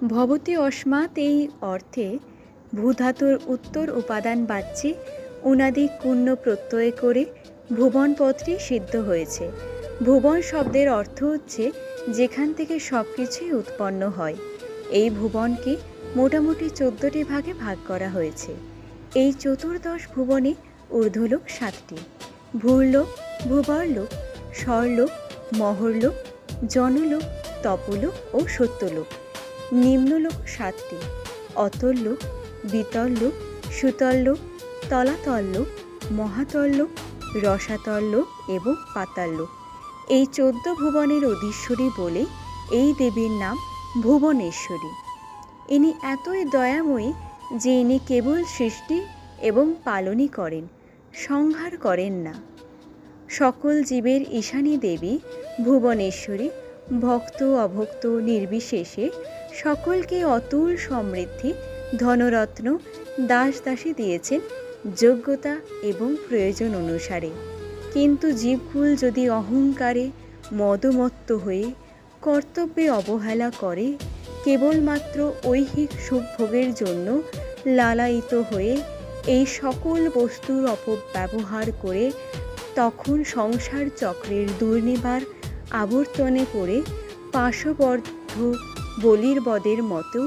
ভবতি অস্মাৎ এই অর্থে ভূধাতুর উত্তর উপাদান বাচ্যে উনাদিক কুণ্য প্রত্যয় করে ভুবন পদটি সিদ্ধ হয়েছে। ভুবন শব্দের অর্থ হচ্ছে যেখান থেকে সব কিছুই উৎপন্ন হয়। এই ভুবনকে মোটামুটি 14টি ভাগে ভাগ করা হয়েছে। এই চতুর্দশ ভুবনে ঊর্ধ্বলোক 7টি, ভূর্লোক, ভূবরলোক, স্বর্লোক, মহর্লোক, জনলোক, তপলোক ও সত্যলোক। নিম্নলোক 7টি, অতললোক, বিতললোক, সুতললোক, তলাতললোক, মহাতললোক, রসাতললোক এবং পাতাললোক। এই 14 ভুবনের অধীশ্বরী বলে এই দেবীর নাম ভুবনেশ্বরী। ইনি এতই দয়াময়ী যে ইনি কেবল সৃষ্টি এবং পালনই করেন, সংহার করেন না। সকল জীবের ঈশানী দেবী ভুবনেশ্বরী ভক্ত অভক্ত নির্বিশেষে সকলকে অতুল সমৃদ্ধি, ধনরত্ন, দাস দাসী দিয়েছেন যোগ্যতা এবং প্রয়োজন অনুসারে। কিন্তু জীবকুল যদি অহংকারে মদমত্ত হয়ে কর্তব্যে অবহেলা করে, কেবলমাত্র ঐহিক সুখভোগের জন্য লালায়িত হয়ে এই সকল বস্তুর অপব্যবহার করে তখন সংসার চক্রের দুর্নিবার আবর্তনে পড়ে পাশবদ্ধ বলির বদের মতো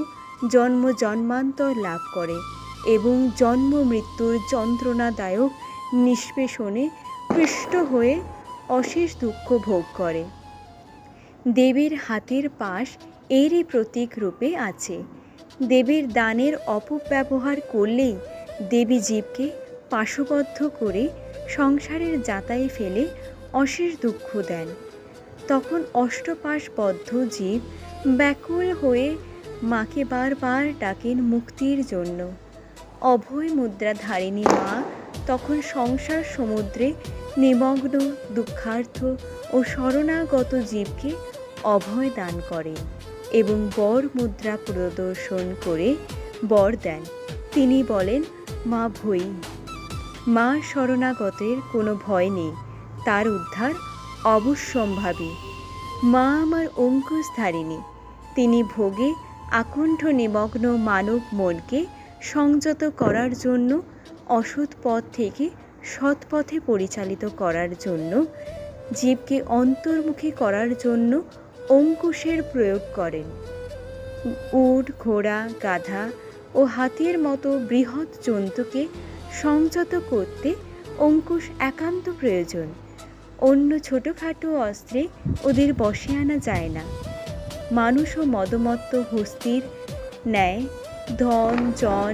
জন্ম জন্মান্তর লাভ করে এবং জন্ম মৃত্যুর যন্ত্রণাদায়ক নিষ্পেষণে পৃষ্ট হয়ে অশেষ দুঃখ ভোগ করে। দেবীর হাতের পাশ এরই প্রতীক রূপে আছে। দেবীর দানের অপব্যবহার করলেই দেবী জীবকে পাশবদ্ধ করে সংসারের যাতায় ফেলে অশেষ দুঃখ দেন। তখন অষ্টপাশবদ্ধ জীব ব্যাকুল হয়ে মাকে বারবার ডাকেন মুক্তির জন্য। অভয় মুদ্রাধারিণী মা তখন সংসার সমুদ্রে নিমগ্ন দুঃখার্থ ও শরণাগত জীবকে অভয় দান করেন এবং বর মুদ্রা প্রদর্শন করে বর দেন। তিনি বলেন, মা ভয়ী, মা শরণাগতের কোনো ভয় নেই, তার উদ্ধার অবশ্যম্ভাবী। মা আমার অঙ্কুশধারিণী, তিনি ভোগে আকণ্ঠ নিমগ্ন মানব মনকে সংযত করার জন্য, অসৎ পথ থেকে সৎ পথে পরিচালিত করার জন্য, জীবকে অন্তর্মুখী করার জন্য অঙ্কুশের প্রয়োগ করেন। উট, ঘোড়া, গাধা ও হাতির মতো বৃহৎ জন্তুকে সংযত করতে অঙ্কুশ একান্ত প্রয়োজন। অন্য ছোটোখাটো অস্ত্রে ওদের বশে আনা যায় না। মানুষও মদমত্ত হস্তির ন্যায় ধন, জন,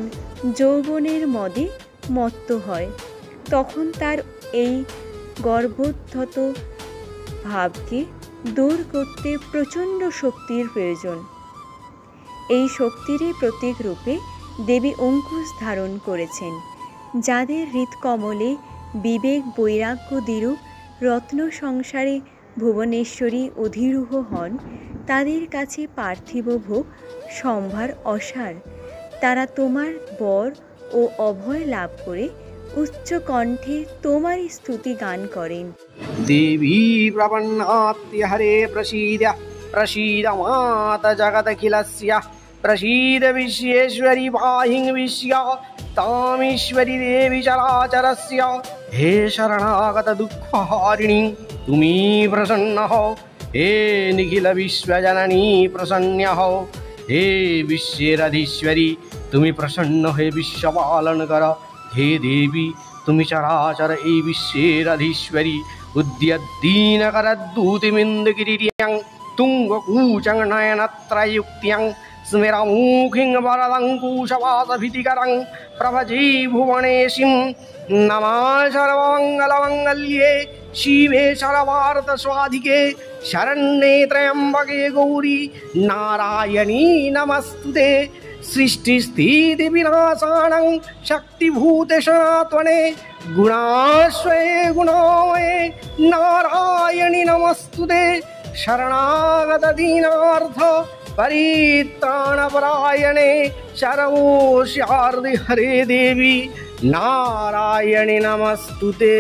যৌবনের মদে মত্ত হয়। তখন তার এই গর্বোদ্ধত ভাবকে দূর করতে প্রচণ্ড শক্তির প্রয়োজন। এই শক্তিরই প্রতীক রূপে দেবী অঙ্কুশ ধারণ করেছেন। যাদের হৃৎকমলে বিবেক বৈরাগ্য দৃঢ় রত্ন সংসারে ভুবনেশ্বরী অধিরূহ হন, তাদের কাছে পার্থিব ভোগ সম্ভার অসার। তারা তোমার বর ও অভয় লাভ করে উচ্চ কণ্ঠে তোমারই স্তুতি গান করেন। দেবী প্রপন্নাত্য হরে প্রসীদ প্রসীদ মাতা জগদখিলস্য প্রসীদ বিশ্বেশ্বরী পাহি বিশ্ব তামীশ্বরী দেবী চরাচরস্য। হে শরণাগত দুঃখহারিণী, তুমি প্রসন্ন হও। হে নিখিল বিশ্বজননী প্রসন্ন হও। হে বিশ্বের অধীশ্বরী, তুমি প্রসন্ন হয়ে বিশ্ব পালন কর। হে দেবী, তুমি চরাচর এই বিশ্বের অধীশ্বরী। উদ্যদ্দীন করদ্দূতিমিন্দকিরিয়ং তুঙ্গকূচং নয়নত্রয়ুক্ত্যং স্মেরমুখিং বরদঙ্কুশবাসভীতিকরং প্রভজে ভুবনেশীং। নমঃ সর্বমঙ্গলমঙ্গল্যে শিবে সর্বার্থস্বাধিকে শরণ্যে ত্র্যম্বকে গৌরি নারায়ণী নমস্তুতে। সৃষ্টিস্থিতি বিনাশানাং শক্তিভূতে সনাতনে গুণাশ্রয়ে গুণময়ে নারায়ণী নমস্তুতে। শরণাগত দীনার্থ परित्राणपरायणे सर्वोऽस्यार्धि हरे देवी नारायणि नमस्तुते।